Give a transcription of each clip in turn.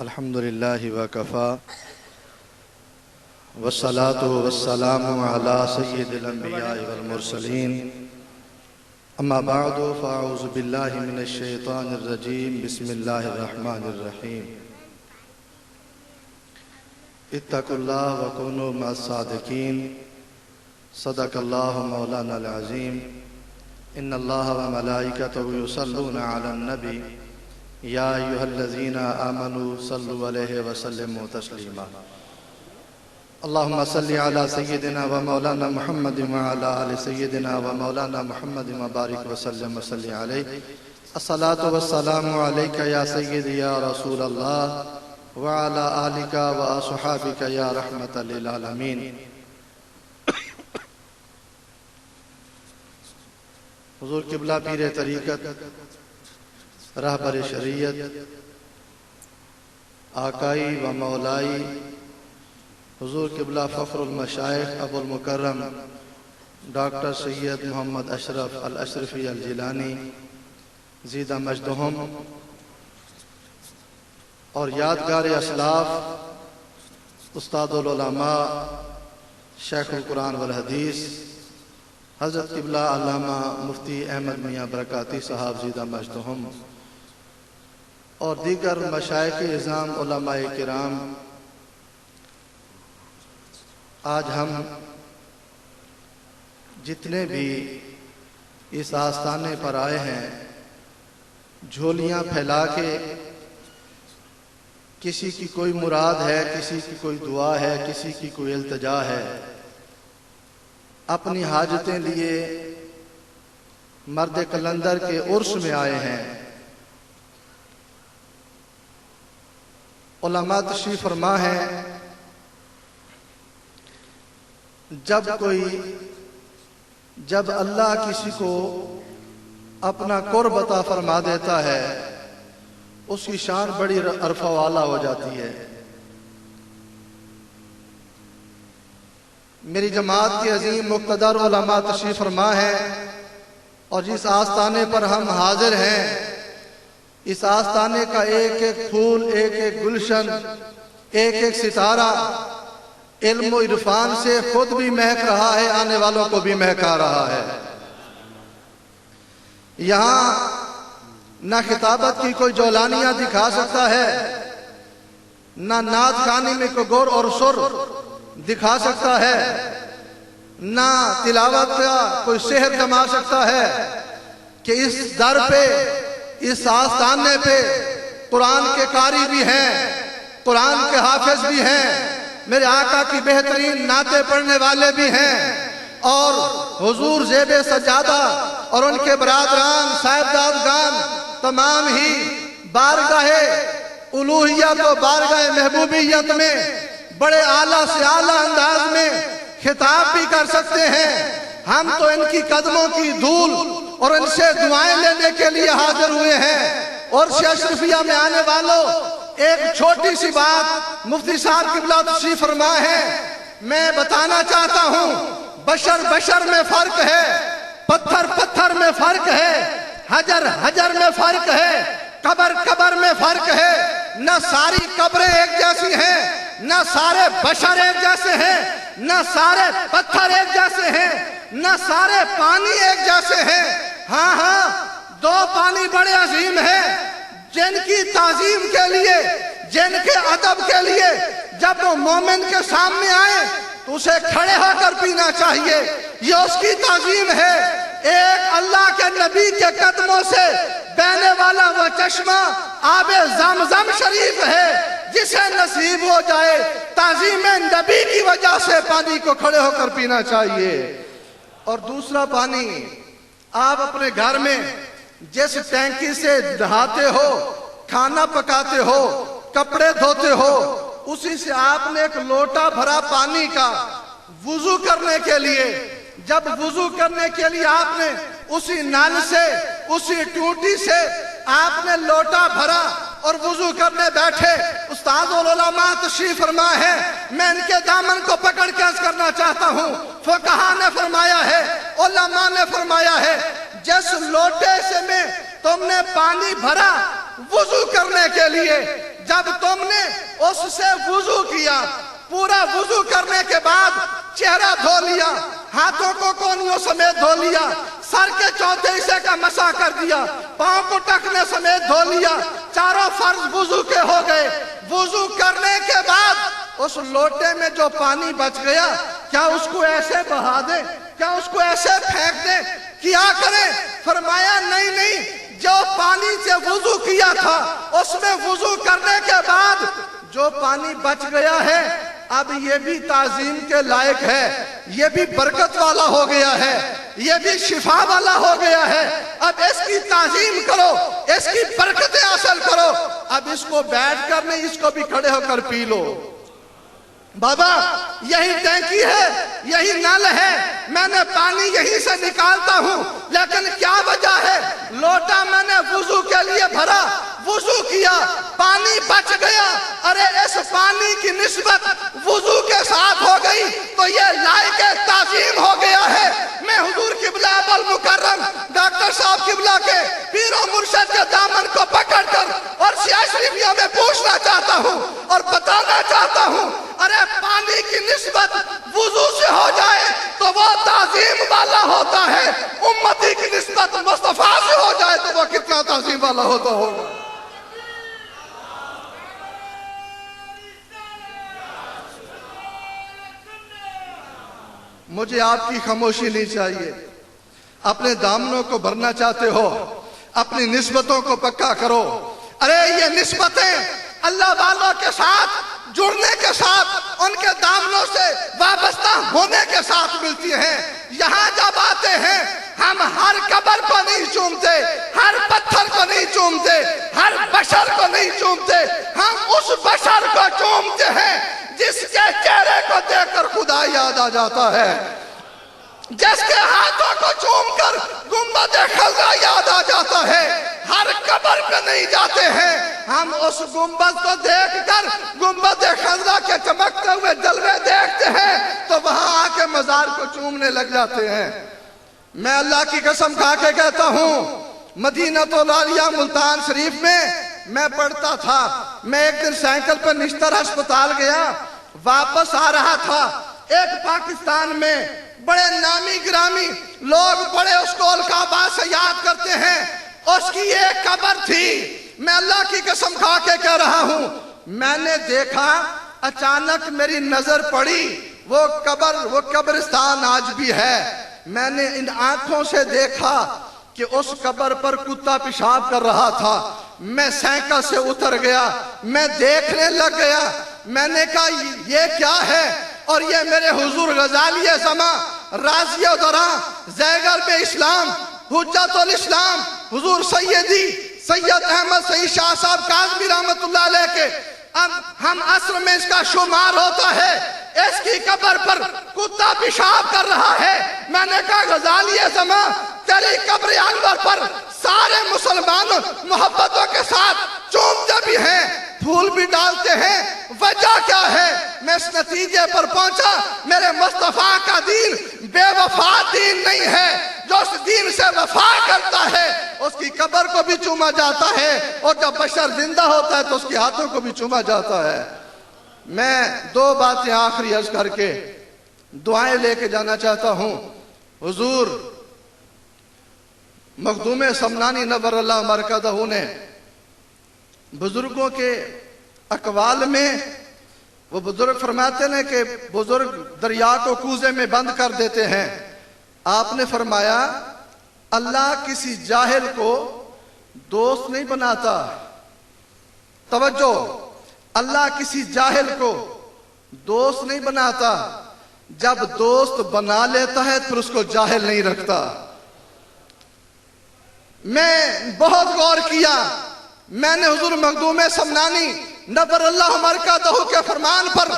الحمد للہ وکفا والصلاة والسلام علی سید الانبیاء والمرسلین اما بعد فاعوذ باللہ من الشیطان الرجیم بسم اللہ الرحمن الرحیم اتقوا اللہ وکونوا مع الصادقین صدق اللہ مولانا العظیم ان اللہ وملائکتہ یصلون علی النبی یا ایہا الذین آمنوا صلوا علیہ وسلموا تسلیما اللہم صلی علی سیدنا و مولانا محمد وعلی آل سیدنا و مولانا محمد وبارک وسلم وصلی علیہ الصلاة والسلام علیک یا سیدی یا رسول اللہ وعلی آلک و اصحابک یا رحمت للعالمین۔ حضور قبلہ پیر طریقت رہبر شریعت آقائی و مولائی حضور قبلہ فخر المشائخ ابو المکرم ڈاکٹر سید محمد اشرف الاشرفی الجیلانی زیدہ مجدہم اور یادگار اسلاف استاد العلماء شیخ القرآن والحدیث حضرت قبلہ علامہ مفتی احمد میاں برکاتی صاحب زیدہ مجدہم اور دیگر مشائخ اعظام علماء کرام، آج ہم جتنے بھی اس آستانے پر آئے ہیں جھولیاں پھیلا کے کسی کی کوئی مراد ہے، کسی کی کوئی دعا ہے، کسی کی کوئی التجا ہے، اپنی حاجتیں لیے مرد قلندر کے عرس میں آئے ہیں۔ علماء تشریف فرما ہے جب اللہ کسی کو اپنا قرب عطا فرما دیتا ہے اس کی شان بڑی عرفہ والا ہو جاتی ہے۔ میری جماعت کے عظیم مقتدر علماء تشریف فرما ہے اور جس آستانے پر ہم حاضر ہیں اس آستانے کا ایک ایک پھول، ایک ایک گلشن، ایک ایک ستارہ علم و عرفان سے خود بھی مہک رہا ہے، آنے والوں کو بھی مہکا رہا ہے۔ یہاں نہ خطابت کی کوئی جولانیاں دکھا سکتا ہے، نہ نعت خوانی میں کوئی غور اور سر دکھا سکتا ہے، نہ تلاوت کا کوئی سحر جما سکتا ہے کہ اس در پہ، اس آستانے پہ قرآن کے قاری بھی ہیں، قرآن کے حافظ بھی ہیں، میرے آقا کی بہترین نعتیں پڑھنے والے بھی ہیں، اور حضور زیب سجادہ اور ان کے برادران صاحبزادگان تمام ہی بارگاہ الوہیت و بارگاہ محبوبیت میں بڑے اعلیٰ سے اعلیٰ انداز میں خطاب بھی کر سکتے ہیں۔ ہم تو ان کی قدموں کی دھول اور ان سے دعائیں لینے کے لیے حاضر ہوئے ہیں۔ اور اشرفیہ میں آنے والوں، ایک چھوٹی سی بات مفتی صاحب قبلہ تشریف فرما ہے، میں بتانا چاہتا ہوں، بشر میں فرق ہے، پتھر میں فرق ہے، حجر میں فرق ہے، قبر میں فرق ہے۔ نہ ساری قبریں ایک جیسی ہیں، نہ سارے بشر ایک جیسے ہیں، نہ سارے پتھر ایک جیسے ہیں، نہ سارے پانی ایک جیسے ہیں۔ ہاں دو پانی بڑے عظیم ہیں جن کی تعظیم کے لیے، جن کے ادب کے لیے جب وہ مومن کے سامنے آئے تو اسے کھڑے ہو کر پینا چاہیے، یہ اس کی تعظیم ہے۔ ایک اللہ کے نبی کے قدموں سے بہنے والا وہ چشمہ آب زمزم شریف ہے، جسے نصیب ہو جائے تعظیم نبی کی وجہ سے پانی کو کھڑے ہو کر پینا چاہیے۔ اور دوسرا پانی، آپ اپنے گھر میں جس ٹینکی سے نہاتے ہو، کھانا پکاتے ہو، کپڑے دھوتے ہو، اسی سے آپ نے ایک لوٹا بھرا پانی کا وضو کرنے کے لیے، جب وضو کرنے کے لیے آپ نے اسی نل سے، اسی ٹوٹی سے آپ نے لوٹا بھرا اور وضو کرنے بیٹھے، استاد العلماء تشریف فرما ہے، میں ان کے دامن کو پکڑ کے عرض کرنا چاہتا ہوں، فقہا نے فرمایا ہے، علماء نے فرمایا ہے، جس لوٹے سے میں تم نے پانی بھرا وضو کرنے کے لیے، جب تم نے اس سے وضو کیا، پورا وضو کرنے کے بعد چہرہ دھو لیا، ہاتھوں کو کونیوں سمیت دھو لیا، سر کے چوتھے حصے کا مسح کر دیا، پاؤں کو ٹکنے سمیت دھو لیا، چاروں فرض وضو کے ہو گئے۔ وضو کرنے کے بعد اس لوٹے میں جو پانی بچ گیا، کیا اس کو ایسے بہا دیں؟ کیا اس کو ایسے پھینک دیں؟ کیا کریں؟ فرمایا نہیں، جو پانی سے وضو کیا تھا اس میں وضو کرنے کے بعد جو پانی بچ گیا ہے، اب یہ بھی تعظیم کے لائق ہے، یہ بھی برکت والا ہو گیا ہے، یہ بھی شفا والا ہو گیا ہے، اب اس کی تعظیم کرو، اس کی برکتیں حاصل کرو۔ اب اس کو بیٹھ کر نہیں، اس کو بھی کھڑے ہو کر پی لو۔ بابا یہی ٹینکی ہے، یہی نل ہے، میں نے پانی یہی سے نکالتا ہوں، لیکن کیا وجہ ہے؟ لوٹا میں نے وضو کے لیے بھرا، وضو کیا، پانی بچ گیا، ارے اس پانی کی نسبت وضو کے ساتھ ہو گئی تو یہ لائق تعظیم ہو گیا ہے۔ میں حضور قبلہ ابو المکرم ڈاکٹر صاحب قبلہ کے پیر و مرشد کے دامن کو پکڑ کر اور سیاہ شریفیوں میں پوچھنا چاہتا ہوں اور بتانا چاہتا ہوں، ارے پانی کی نسبت وضو سے ہو جائے تو وہ تعظیم والا ہوتا ہے، امتی کی نسبت مصطفیٰ سے ہو جائے تو وہ کتنا تعظیم والا ہوتا ہوگا۔ مجھے آپ کی خاموشی نہیں چاہیے۔ اپنے دامنوں کو بھرنا چاہتے ہو، اپنی نسبتوں کو پکا کرو۔ ارے یہ نسبتیں اللہ والوں کے ساتھ جڑنے کے ساتھ، ان کے دامنوں سے وابستہ ہونے کے ساتھ ملتی ہیں۔ یہاں جب آتے ہیں ہم ہر قبر کو نہیں چومتے، ہر پتھر کو نہیں چومتے، ہر بشر کو نہیں چومتے، ہم اس بشر کو چومتے ہیں جس کے چہرے کو دیکھ کر خدا یاد آ جاتا ہے، جس کے ہاتھوں کو چوم کر گنبد خضرا یاد آ جاتا ہے۔ ہر قبر پہ نہیں جاتے ہیں، ہم اس گنبد کو دیکھ کر گنبد خضرا کے چمکتے ہوئے جلوے دیکھتے ہیں تو وہاں آ کے مزار کو چومنے لگ جاتے ہیں۔ میں اللہ کی قسم کھا کے کہتا ہوں، مدینہ العالیہ ملتان شریف میں پڑھتا تھا۔ میں ایک دن سائیکل پر نشتر ہسپتال گیا، واپس آ رہا تھا، ایک پاکستان میں بڑے نامی گرامی لوگ بڑے اس کو القابات سے یاد کرتے ہیں، اس کی ایک قبر تھی۔ میں اللہ کی قسم کھا کے کہہ رہا ہوں، میں نے دیکھا، اچانک میری نظر پڑی، وہ قبرستان آج بھی ہے۔ میں نے ان آنکھوں سے دیکھا کہ اس قبر پر کتا پیشاب کر رہا تھا۔ میں سائیکل سے اتر گیا، میں دیکھنے لگ گیا، میں نے کہا یہ کیا ہے؟ اور یہ میرے حضور غزالی زماں، رازی دراں، زیگر بے اسلام، حجت الاسلام، حضور سید احمد سعید شاہ صاحب کاظمی رحمت اللہ علیہ کے اب ہم عصر میں اس کا شمار ہوتا ہے، اس کی قبر پر کتا پیشاب کر رہا ہے۔ میں نے کہا غزالی زماں، تیری قبر انور پر سارے مسلمان محبتوں کے ساتھ چومتے بھی ہیں، پھول بھی ڈالتے ہیں، وجہ کیا ہے؟ میں اس نتیجے پر پہنچا، میرے مصطفیٰ کا دین بے وفا دین نہیں ہے۔ جو اس دین سے وفا کرتا ہے اس کی قبر کو بھی چوما جاتا ہے، اور جب بشر زندہ ہوتا ہے تو اس کے ہاتھوں کو بھی چوما جاتا ہے۔ میں دو باتیں آخری عرض کر کے دعائیں لے کے جانا چاہتا ہوں۔ حضور مخدوم سمنانی نور اللہ مرکزہ نے بزرگوں کے اقوال میں، وہ بزرگ فرماتے ہیں کہ بزرگ دریا کو کوزے میں بند کر دیتے ہیں۔ آپ نے فرمایا اللہ کسی جاہل کو دوست نہیں بناتا۔ توجہ، اللہ کسی جاہل کو دوست نہیں بناتا، جب دوست بنا لیتا ہے پھر اس کو جاہل نہیں رکھتا۔ میں بہت غور کیا، میں نے حضور مخدوم سمنانی نور اللہ مرکزہ کے فرمان پر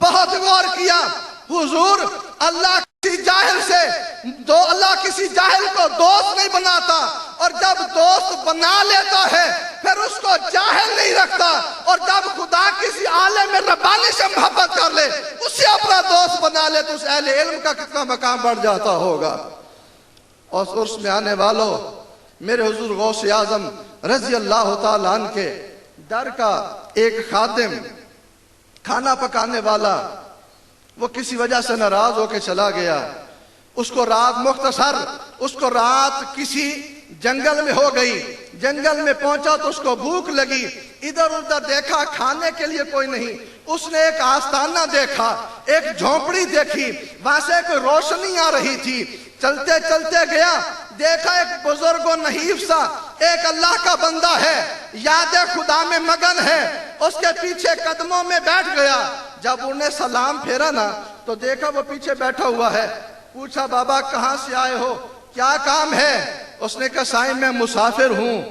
بہت غور کیا۔ حضور اللہ کسی جاہل کو دوست نہیں بناتا، اور جب دوست بنا لیتا ہے پھر اس کو جاہل نہیں رکھتا، اور جب خدا کسی عالم ربانی سے محبت کر لے اسے اپنا دوست بنا لے تو اس اہل علم کا کتنا مقام بڑھ جاتا ہوگا۔ اور عرس میں آنے والوں، میرے حضور غوث اعظم رضی اللہ تعالیٰ عنہ کے در کا ایک خادم کھانا پکانے والا وہ کسی وجہ سے ناراض ہو کے چلا گیا. اس کو رات مختصر اس کو رات کسی جنگل میں ہو گئی. جنگل میں پہنچا تو اس کو بھوک لگی. ادھر ادھر دیکھا کھانے کے لیے کوئی نہیں. اس نے ایک آستانہ دیکھا, ایک جھونپڑی دیکھی, وہاں سے کوئی روشنی آ رہی تھی. چلتے چلتے گیا, دیکھا ایک بزرگ و نحیف سا ایک اللہ کا بندہ ہے, یاد خدا میں مگن ہے. اس کے پیچھے قدموں میں بیٹھ گیا. جب انہوں نے سلام پھیرا نا تو دیکھا وہ پیچھے بیٹھا ہوا ہے. پوچھا بابا کہاں سے آئے ہو, کیا کام ہے؟ اس نے کہا سائیں میں مسافر ہوں,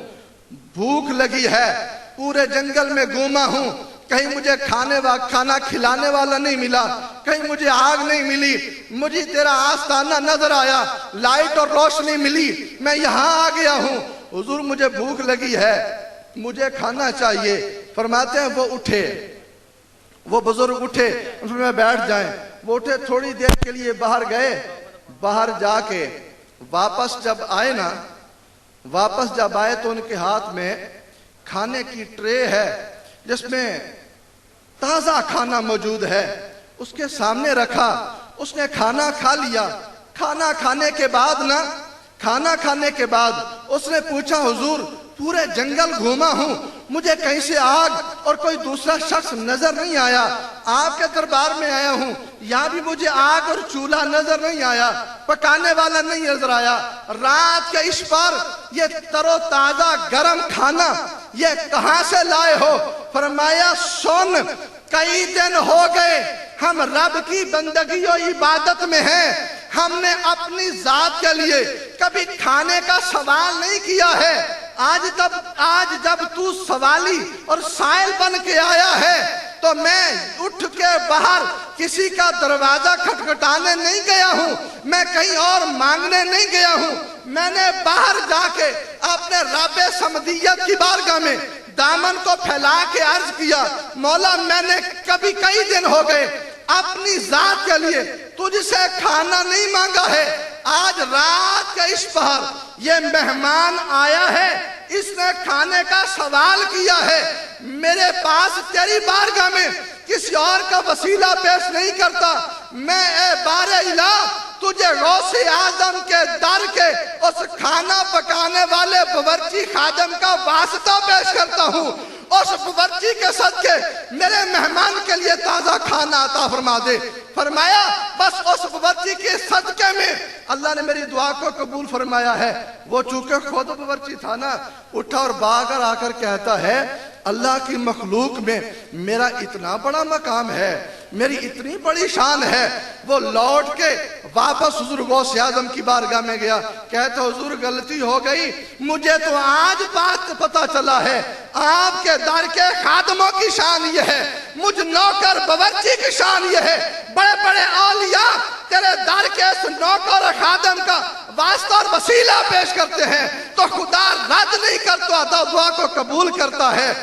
بھوک لگی ہے, پورے جنگل میں گھوما ہوں, کہیں مجھے کھانا کھلانے والا نہیں ملا, کہیں مجھے آگ نہیں ملی, مجھے تیرا آستانہ نظر آیا, لائٹ اور روشنی ملی, میں یہاں آ گیا ہوں. حضور مجھے بھوک لگی ہے, مجھے کھانا چاہیے. فرماتے ہیں وہ اٹھے, وہ بزرگ اٹھے, اس میں بیٹھ جائیں. وہ اٹھے, تھوڑی دیر کے لیے باہر گئے. باہر جا کے واپس جب آئے نا, واپس جب آئے تو ان کے ہاتھ میں کھانے کی ٹرے ہے جس میں تازہ کھانا موجود ہے. اس کے سامنے رکھا, اس نے کھانا کھا لیا. کھانا کھانے کے بعد اس نے پوچھا حضور پورے جنگل گھوما ہوں, مجھے کہیں سے آگ اور کوئی دوسرا شخص نظر نہیں آیا. آپ کے دربار میں آیا ہوں, یہاں بھی مجھے آگ اور چولہا نظر نہیں آیا, پکانے والا نہیں نظر آیا. رات کے اس پر یہ تر و تازہ گرم کھانا یہ کہاں سے لائے ہو؟ فرمایا سن, کئی دن ہو گئے ہم رب کی بندگی و عبادت میں ہیں, ہم نے اپنی ذات کے لیے کبھی کھانے کا سوال نہیں کیا ہے. آج جب تو سوالی اور سائل بن کے آیا ہے تو میں اٹھ کے باہر کسی کا دروازہ کھٹکھٹانے نہیں گیا ہوں, میں کہیں اور مانگنے نہیں گیا ہوں. میں نے باہر جا کے اپنے رب سمدیت کی بارگاہ میں دامن کو پھیلا کے عرض کیا, مولا میں نے کبھی کئی دن ہو گئے اپنی ذات کے لیے تجھ سے کھانا نہیں مانگا ہے. آج رات کا اس پہر یہ مہمان آیا ہے, اس نے کھانے کا سوال کیا ہے. میرے پاس تیری بارگاہ میں کسی اور کا وسیلہ پیش نہیں کرتا. میں اے بار الہ تجھے غوث اعظم کے در کے اس کھانا پکانے والے باورچی خادم کا واسطہ پیش کرتا ہوں. اس باورچی کے صدقے میرے مہمان کے لیے تازہ کھانا عطا فرما دے. فرمایا بس اس باورچی کے صدقے میں اللہ نے میری دعا کو قبول فرمایا ہے. وہ چونکہ خود باورچی تھا نا, اٹھا اور باگر آ کر کہتا ہے اللہ کی مخلوق میں میرا اتنا بڑا مقام ہے, میری اتنی بڑی شان ہے. وہ لوٹ کے واپس حضور غوث اعظم کی بارگاہ میں گیا, کہتا حضور غلطی ہو گئی, مجھے تو آج بات پتا چلا ہے آپ کے در کے خادموں کی شان یہ ہے, مجھ نوکر باورچی کی شان یہ ہے. بڑے بڑے اولیاء تیرے در کے اس نوکر خادم کا واسطہ اور وسیلہ پیش کرتے ہیں تو خدا رد نہیں کرتا, دعا کو قبول کرتا ہے.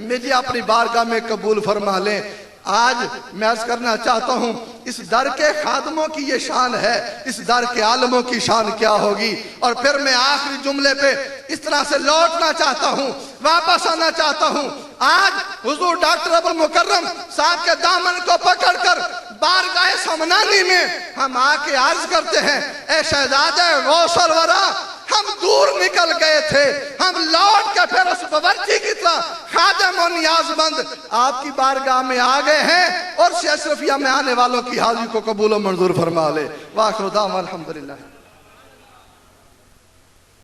مجھے اپنی بارگاہ میں قبول فرما لیں. آج میں عرض کرنا چاہتا ہوں اس در کے خادموں کی یہ شان ہے, اس در کے عالموں کی شان کیا ہوگی. اور پھر میں آخری جملے پہ اس طرح سے لوٹنا چاہتا ہوں, واپس آنا چاہتا ہوں. آج حضور ڈاکٹر ابو المکرم صاحب کے دامن کو پکڑ کر بارگاہ سمنانی میں ہم آ کے عرض کرتے ہیں اے شہزادہ غوث الورا, ہم دور نکل گئے تھے, ہم لوٹ کے پھر اس باورچی کی طرح خادم و نیاز مند آپ کی بارگاہ میں آ گئے ہیں, اور اشرفیہ میں آنے والوں کی حاضری کو قبول و منظور فرما لے. وآخر دعوانا الحمدللہ.